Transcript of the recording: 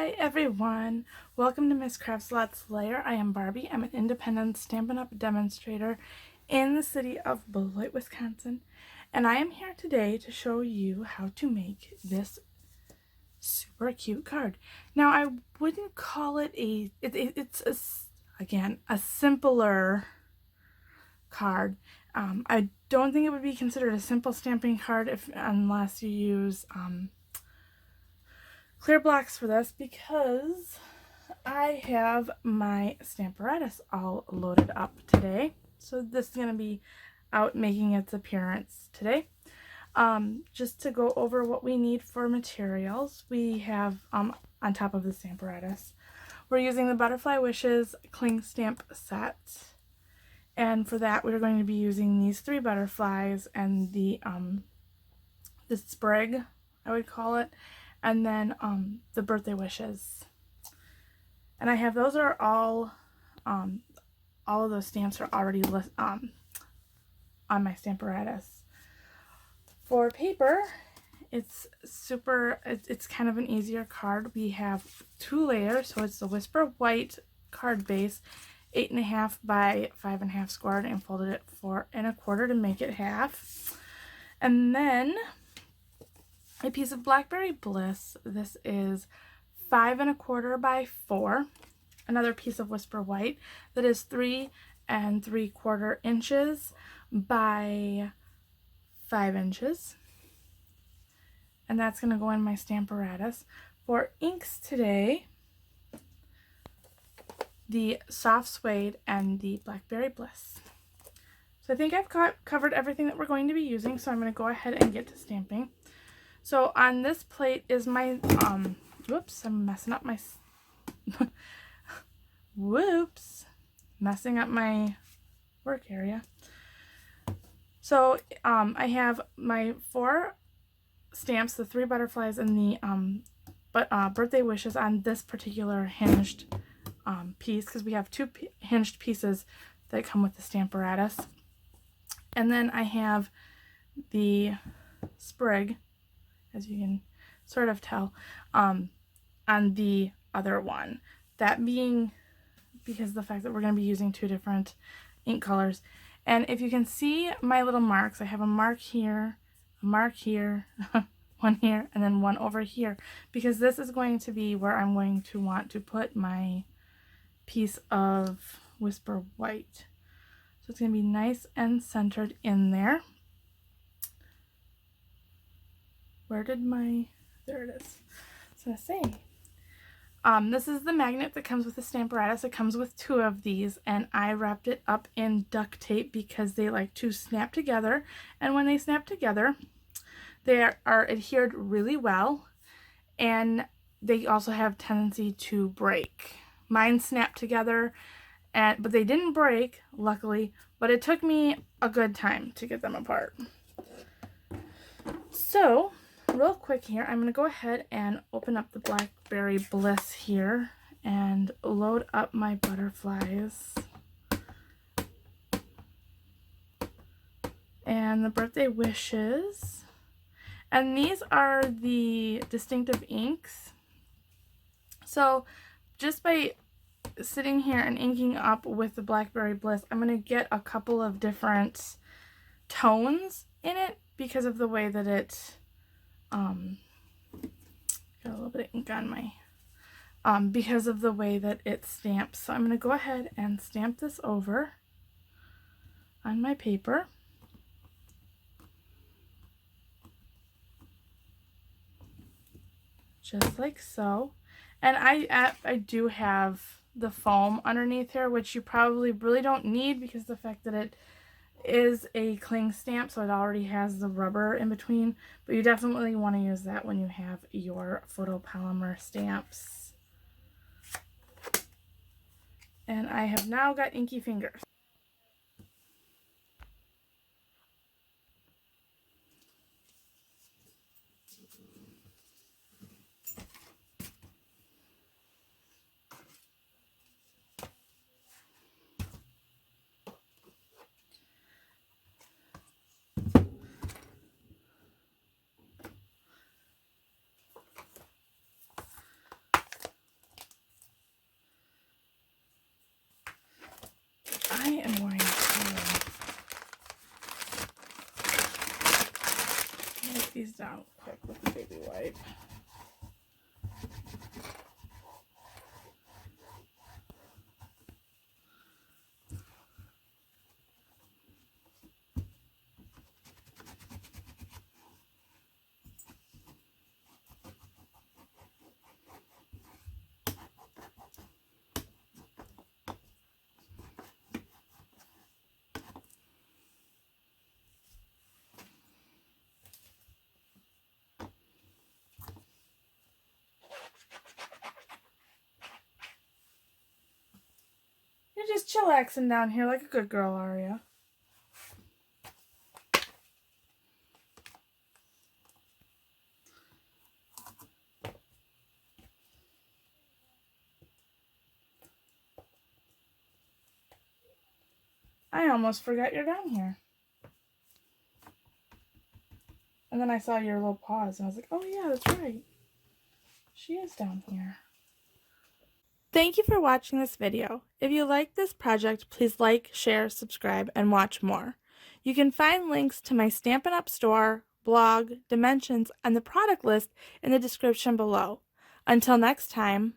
Hi everyone! Welcome to ms.craftsalots Lair. I am Barbie. I'm an independent Stampin' Up! Demonstrator in the city of Beloit, Wisconsin. And I am here today to show you how to make this super cute card. Now I wouldn't call it again, a simpler card. I don't think it would be considered a simple stamping card unless you use clear blocks for this, because I have my Stamparatus all loaded up today. So this is going to be out making its appearance today. Just to go over what we need for materials, we have on top of the Stamparatus, we're using the Butterfly Wishes Cling Stamp set. And for that, we're going to be using these 3 butterflies and the sprig, I would call it, and then the birthday wishes. And I have those are all of those stamps are already on my Stamparatus. For paper, it's kind of an easier card. We have 2 layers, so it's the Whisper White card base, 8.5 by 5.5 squared, and folded it 4 1/4 to make it half. And then a piece of Blackberry Bliss. This is 5 1/4 by 4. Another piece of Whisper White that is 3 3/4 inches by 5 inches. And that's going to go in my Stamparatus. For inks today, the Soft Suede and the Blackberry Bliss. So I think I've covered everything that we're going to be using, so I'm going to go ahead and get to stamping. So on this plate is my, whoops, I'm messing up my, whoops, messing up my work area. So I have my 4 stamps, the 3 butterflies and the birthday wishes on this particular hinged piece, because we have 2 hinged pieces that come with the Stamparatus. And then I have the sprig, as you can sort of tell, on the other one. That being because of the fact that we're going to be using 2 different ink colors. And if you can see my little marks, I have a mark here, one here, and then one over here, because this is going to be where I'm going to want to put my piece of Whisper White. So it's going to be nice and centered in there. Where did my, there it is. I was going to say, this is the magnet that comes with the Stamparatus. It comes with 2 of these, and I wrapped it up in duct tape because they like to snap together. And when they snap together, they are adhered really well, and they also have tendency to break. Mine snapped together, but they didn't break, luckily, but it took me a good time to get them apart. So real quick here, I'm going to go ahead and open up the Blackberry Bliss here and load up my butterflies and the birthday wishes. And these are the distinctive inks. So just by sitting here and inking up with the Blackberry Bliss, I'm going to get a couple of different tones in it because of the way that it got a little bit of ink on my because of the way that it stamps. So I'm going to go ahead and stamp this over on my paper. Just like so. And I do have the foam underneath here, which you probably really don't need because of the fact that it is a cling stamp, so it already has the rubber in between, but you definitely want to use that when you have your photopolymer stamps. And I have now got inky fingers. these down quick with the baby wipe. You're just chillaxing down here like a good girl, Aria. I almost forgot you're down here. And then I saw your little paws and I was like, oh yeah, that's right. She is down here. Thank you for watching this video. If you like this project, please like, share, subscribe, and watch more. You can find links to my Stampin' Up! Store, blog, dimensions, and the product list in the description below. Until next time.